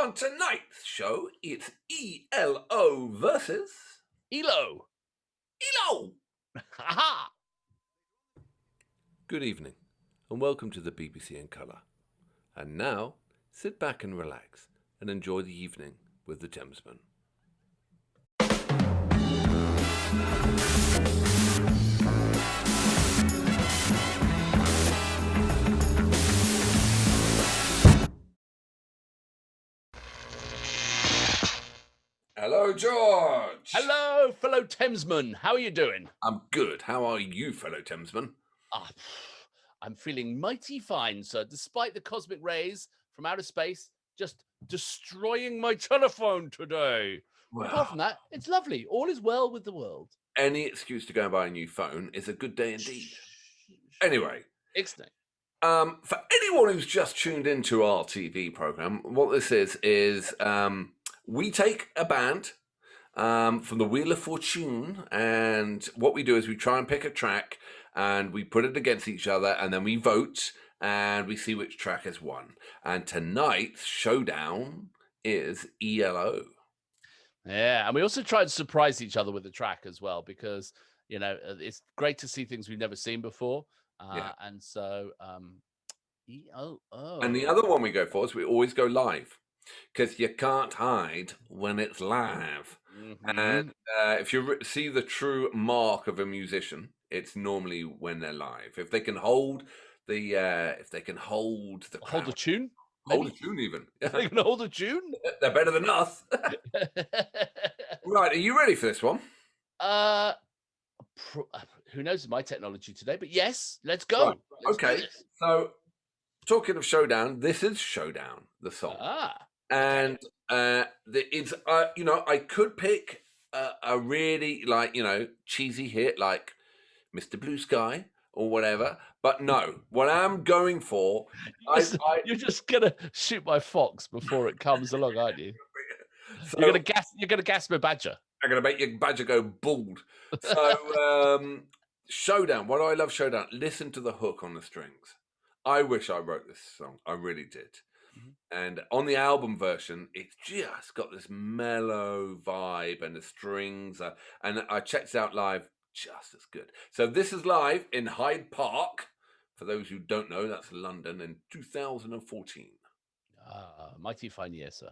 On tonight's show, it's ELO versus ELO. ELO. Ha! Good evening, and welcome to the BBC in colour. And now, sit back and relax, and enjoy the evening with the Thamesmen. Hello, George. Hello, fellow Thamesmen. How are you doing? I'm good. How are you, fellow Thamesmen? I'm feeling mighty fine, sir, despite the cosmic rays from outer space just destroying my telephone today. Well, apart from that, it's lovely. All is well with the world. Any excuse to go and buy a new phone is a good day indeed. Anyway. Excellent. For anyone who's just tuned into our TV program, what this is we take a band from the Wheel of Fortune, and what we do is we try and pick a track and we put it against each other, and then we vote and we see which track has won. And tonight's showdown is ELO. Yeah, and we also try to surprise each other with the track as well, because, you know, it's great to see things we've never seen before. And so, ELO. And the other one we go for is we always go live, because you can't hide when it's live. Mm-hmm. And if you see the true mark of a musician, it's normally when they're live. If they can hold the hold the tune, hold a tune even. They can hold a tune. They're better than us. Right, are you ready for this one? Who knows my technology today? But yes, let's go. Right. Okay, so talking of Showdown, this is Showdown, the song. And it's I could pick a really cheesy hit like Mr. Blue Sky or whatever, but no, what I'm going for, you're just gonna shoot my fox before it comes along, aren't you? So, you're gonna gas my badger. I'm gonna make your badger go bald. So Showdown. Why do I love Showdown? Listen to the hook on the strings. I wish I wrote this song. I really did. And on the album version, it's just got this mellow vibe, and the strings are, and I checked it out live, just as good. So this is live in Hyde Park. For those who don't know, that's London in 2014. Mighty fine year, sir.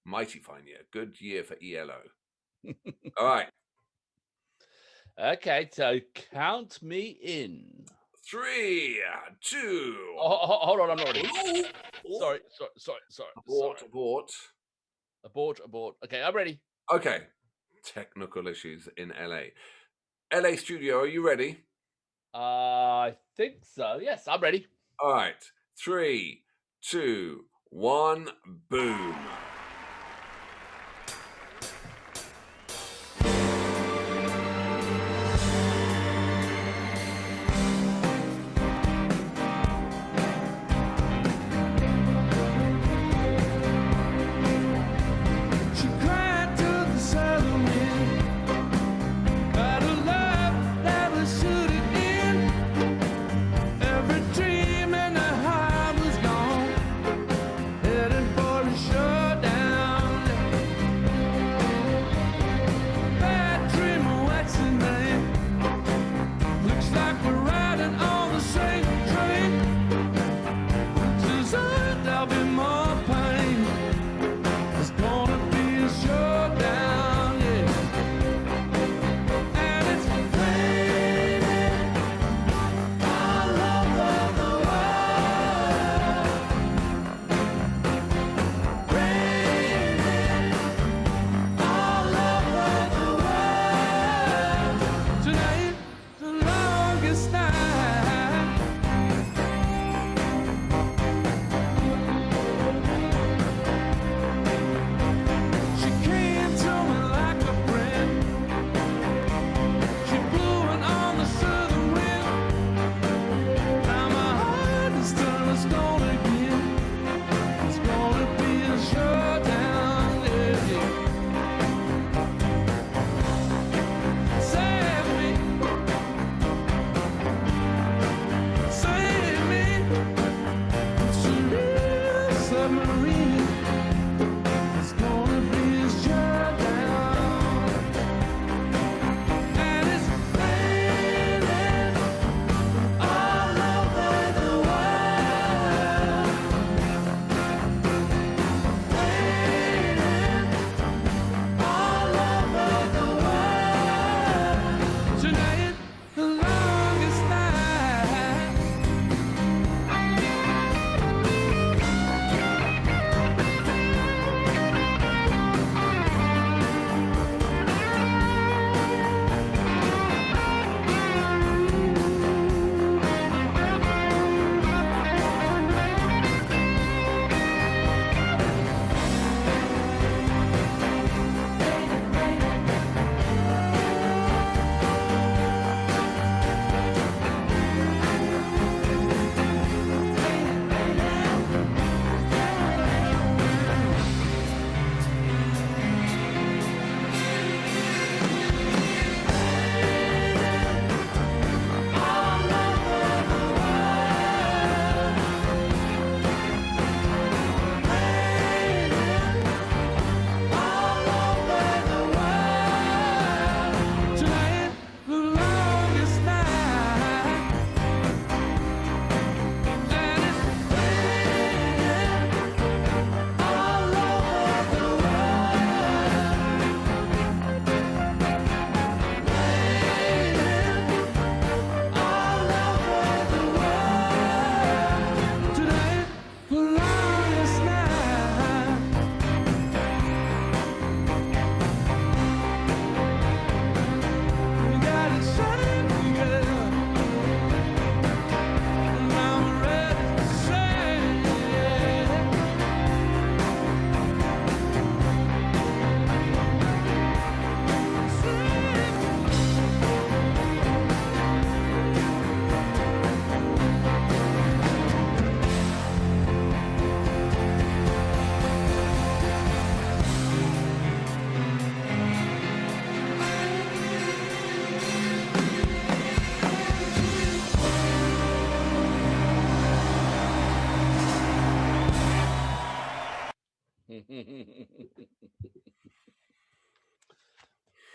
Mighty fine year. Good year for ELO. All right. Okay, so count me in. 3, 2. Hold on, I'm not ready. Sorry. Abort. Okay, I'm ready. Okay. Technical issues in LA. LA studio, are you ready? I think so. Yes, I'm ready. All right. 3, 2, 1, boom. Showdown.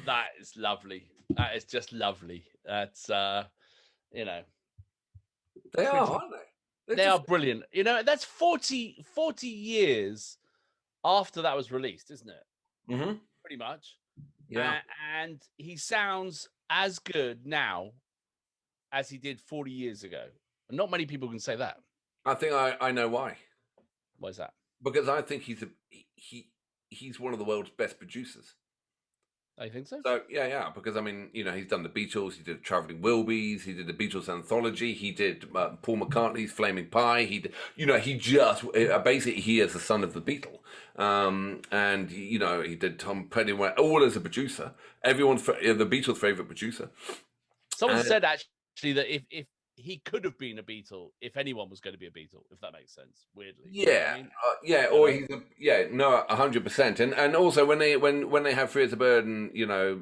That is lovely. That is just lovely. That's you know, They are, pretty. aren't they? They are brilliant. You know, that's 40 years after that was released, isn't it? Mm-hmm. Pretty much. Yeah. And he sounds as good now as he did 40 years ago. And not many people can say that. I think I know why. Why is that? Because I think he's one of the world's best producers. I think so. So yeah. Because I mean, he's done the Beatles. He did Traveling Wilburys. He did the Beatles anthology. He did Paul McCartney's Flaming Pie. He did, he just basically he is the son of the Beatle. And he did Tom Petty all as a producer. Everyone's the Beatles' favorite producer. Someone said actually that if he could have been a Beatle if anyone was going to be a Beatle, if that makes sense. Weirdly, yeah, or he's 100%. And also when they have Free as a Bird and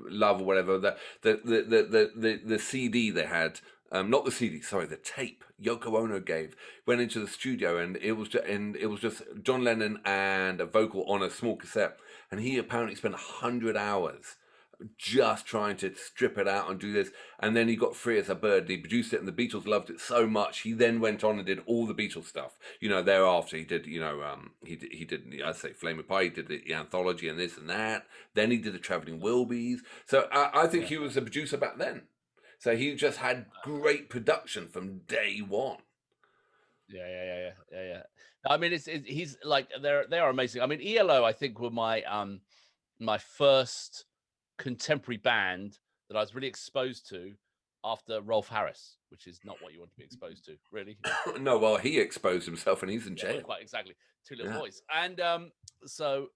Love or whatever, the CD they had, not the CD, sorry, the tape Yoko Ono went into the studio, and it was just John Lennon and a vocal on a small cassette, and he apparently spent 100 hours just trying to strip it out and do this, and then he got Free as a Bird. He produced it, and the Beatles loved it so much. He then went on and did all the Beatles stuff. Thereafter he did, he did. I say Flame of Pie. He did the anthology and this and that. Then he did the Traveling Wilburys. So I think he was a producer back then. So he just had great production from day one. Yeah. I mean, he's like they are amazing. I mean, ELO I think were my first contemporary band that I was really exposed to after Rolf Harris, which is not what you want to be exposed to, really. No, well, he exposed himself and he's in jail. Quite exactly. Two little boys. And so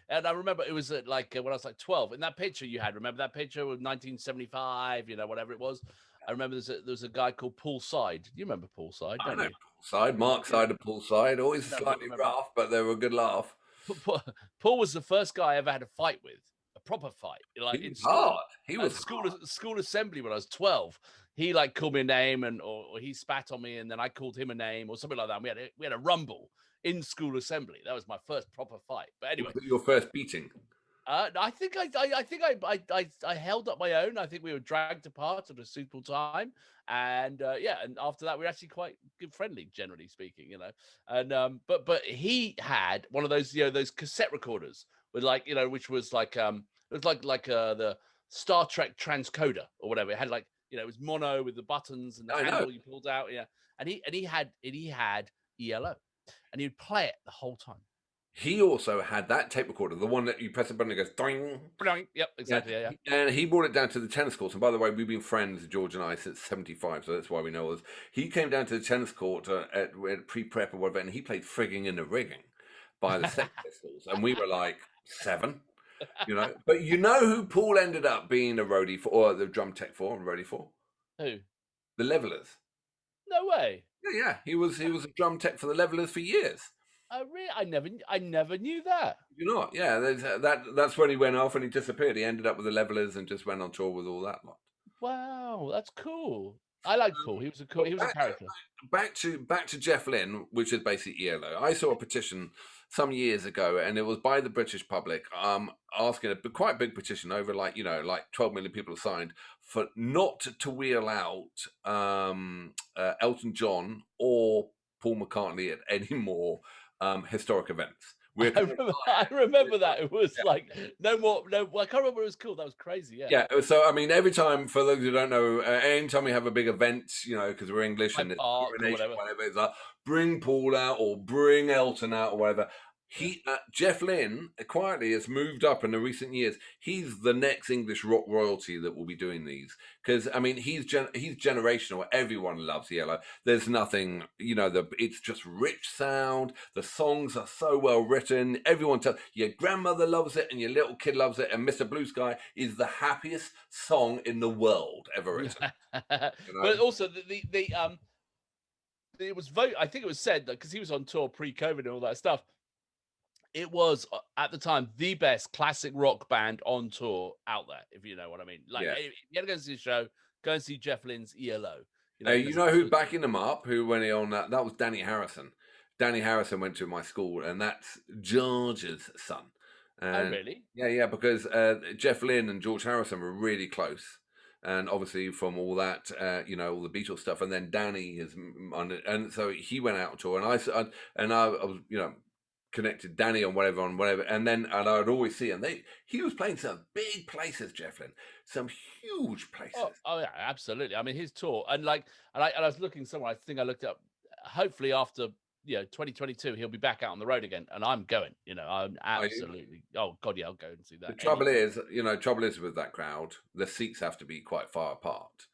and I remember it was like when I was like 12. In that picture you had, remember that picture of 1975, whatever it was. I remember there was a guy called Paul Side. You remember Paul Side, don't you? Paul Side, Mark Side of Paul Side, always slightly rough, but they were a good laugh. Paul was the first guy I ever had a fight with, a proper fight, like in school. Hard. He was school assembly when I was 12. He like called me a name, or he spat on me, and then I called him a name or something like that. And we had a rumble in school assembly. That was my first proper fight. But anyway, your first beating. I think I held up my own. I think we were dragged apart at a suitable time, and and after that we were actually quite good friendly, generally speaking, And but he had one of those those cassette recorders with which was like it was like the Star Trek transcoder or whatever. It had it was mono with the buttons and the handle you pulled out, and he had ELO, and he'd play it the whole time. He also had that tape recorder, the one that you press a button and it goes doing. Yep, exactly. Yeah. And he brought it down to the tennis courts. And by the way, we've been friends, George and I, since '75, so that's why we know all this. He came down to the tennis court at pre-prep or whatever, and he played Frigging in the Rigging by the Sex Pistols, and we were like 7, But who Paul ended up being a roadie for, or the drum tech for, and roadie for? Who? The Levelers. No way. Yeah. He was a drum tech for the Levelers for years. Oh, really? I never knew that. You know what? Yeah, that's when he went off and he disappeared. He ended up with the Levelers and just went on tour with all that lot. Wow, that's cool. I like Paul. He was a character. Back to Jeff Lynne, which is basically ELO. I saw a petition some years ago, and it was by the British public, asking a quite big petition over like 12 million people have signed for not to wheel out Elton John or Paul McCartney at any more historic events. I remember that. It was like no more. I can't remember what it was called. That was crazy. Yeah. So I mean, every time, for those who don't know, anytime we have a big event, because we're English and it's whatever, it's like bring Paul out or bring Elton out or whatever. Jeff Lynne quietly has moved up in the recent years. He's the next English rock royalty that will be doing these, because I mean he's generational. Everyone loves ELO. There's nothing, it's just rich sound. The songs are so well written. Everyone tells your grandmother loves it and your little kid loves it. And Mr. Blue Sky is the happiest song in the world ever written. But also it was I think it was said that because he was on tour pre-COVID and all that stuff. It was at the time the best classic rock band on tour out there, if you know what I mean. If you had to go and see the show, go and see Jeff Lynne's ELO. Who's backing them up? Who went on that? That was Danny Harrison. Danny Harrison went to my school, and that's George's son. Oh, And really? yeah, because Jeff Lynne and George Harrison were really close, and obviously from all that, all the Beatles stuff, and then Danny is on it, and so he went out on tour, and I was connected Danny on whatever, and I'd always see him. He was playing some big places, Jeff Lynne, some huge places. Oh yeah, absolutely. I mean, his tour, and I was looking somewhere. I think I looked up. Hopefully, after 2022, he'll be back out on the road again, and I'm going. I'm absolutely. Oh God, yeah, I'll go and see that. The trouble is with that crowd, the seats have to be quite far apart.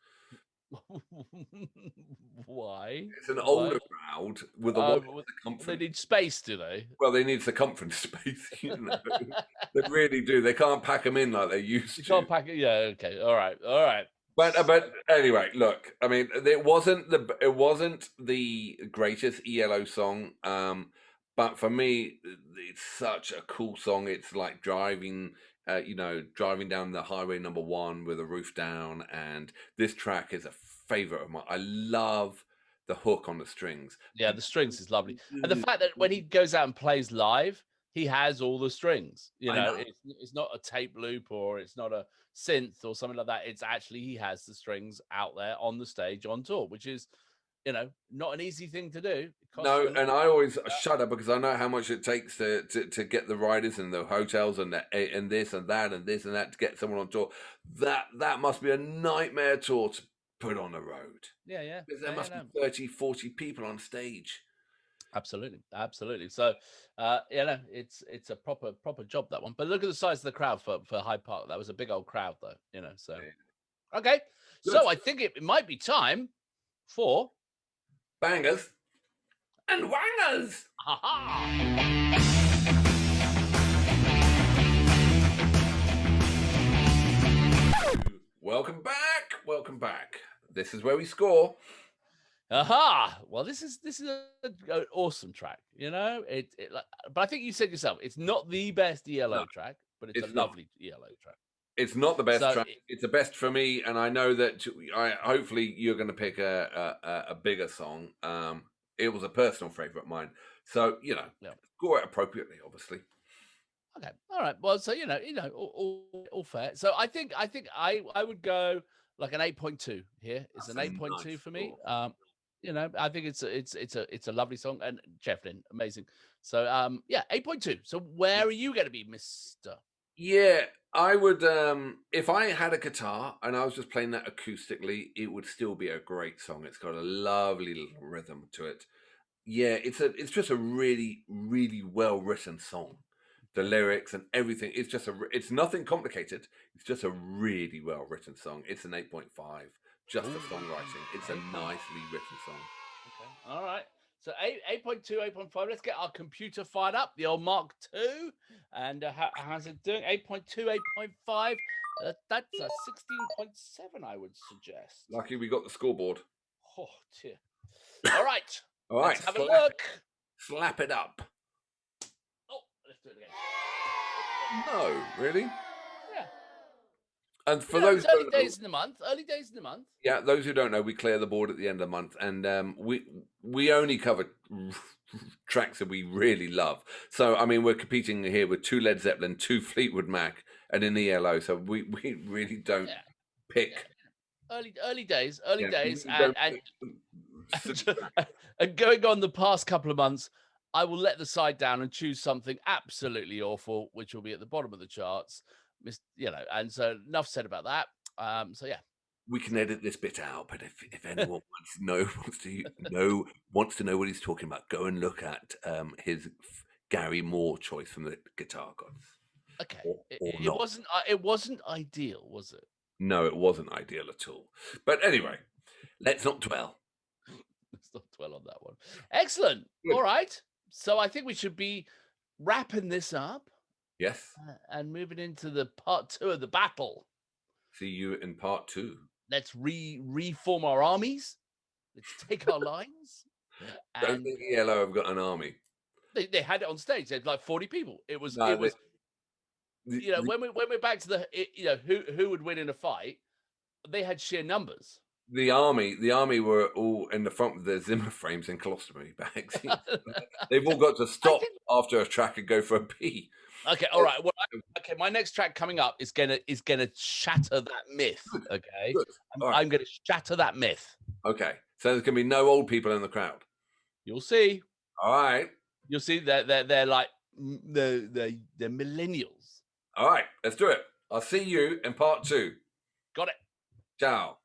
Why? It's an older crowd with a lot of circumference. They need space, do they? Well, they need circumference space. They really do. They can't pack them in like they used to. You can't pack it. Yeah. Okay. All right. But anyway, look. I mean, it wasn't the greatest ELO song. But for me, it's such a cool song. It's like driving down the highway number 1 with the roof down. And this track is a favorite of mine. I love the hook on the strings. Yeah, the strings is lovely. And the fact that when he goes out and plays live, he has all the strings. It's not a tape loop, or it's not a synth or something like that. It's actually, he has the strings out there on the stage on tour, which is, not an easy thing to do. No, and I always shudder because I know how much it takes to get the riders and the hotels and this and that and this and that to get someone on tour. That must be a nightmare tour to put on the road. Yeah. Because there must be 30, 40 people on stage. Absolutely. So, it's a proper job, that one. But look at the size of the crowd for Hyde Park. That was a big old crowd, though. So okay. Good. So I think it might be time for bangers and wangers. Welcome back. This is where we score. Well, this is an awesome track. But I think you said yourself, it's not the best ELO track, but it's a lovely ELO track. It's not the best track. It's the best for me, and I know that hopefully you're going to pick a bigger song. It was a personal favorite of mine, so score it appropriately, obviously. Okay, all right. Well, so all fair. So I think I would go like an 8.2 here. It's an 8.2 for me. I think it's a lovely song, and Jeff Lynne, amazing. So 8.2. So where are you going to be, Mister? Yeah, I would. If I had a guitar and I was just playing that acoustically, it would still be a great song. It's got a lovely little rhythm to it. Yeah, it's just a really, really well written song. The lyrics and everything. It's nothing complicated. It's just a really well written song. It's an 8.5. Just the songwriting. It's a nicely written song. Okay. All right. So 8.2, 8.5. Let's get our computer fired up. The old Mark II. And how's it doing? 8.2, 8.5. That's a 16.7, I would suggest. Lucky we got the scoreboard. Oh, dear. All right. All right. Let's have a look. Slap it up. Oh, let's do it again. No, really? Yeah. And for those early days in the month. Yeah, those who don't know, we clear the board at the end of the month, and we only cover tracks that we really love. So I mean, we're competing here with 2 Led Zeppelin, 2 Fleetwood Mac, and an ELO. So we really don't pick. Early days, and going on the past couple of months, I will let the side down and choose something absolutely awful, which will be at the bottom of the charts. And so enough said about that. So yeah, we can edit this bit out. But if anyone wants to know what he's talking about, go and look at his Gary Moore choice from the Guitar Gods. Okay, it wasn't ideal, was it? No, it wasn't ideal at all. But anyway, let's not dwell. Let's not dwell on that one. Excellent. Good. All right. So I think we should be wrapping this up. Yes. And moving into the part 2 of the battle. See you in part 2. Let's reform our armies. Let's take our lines. Don't think ELO have got an army. They had it on stage. They had like 40 people. When we're back to who would win in a fight, they had sheer numbers. the army were all in the front with their Zimmer frames and colostomy bags. They've all got to stop after a track and go for a pee. Okay, all right. Well, okay, my next track coming up is gonna shatter that myth. Okay, Good. I'm gonna shatter that myth. Okay, so there's gonna be no old people in the crowd. You'll see. All right. You'll see that they're like they're millennials. All right, let's do it. I'll see you in part 2. Got it. Ciao.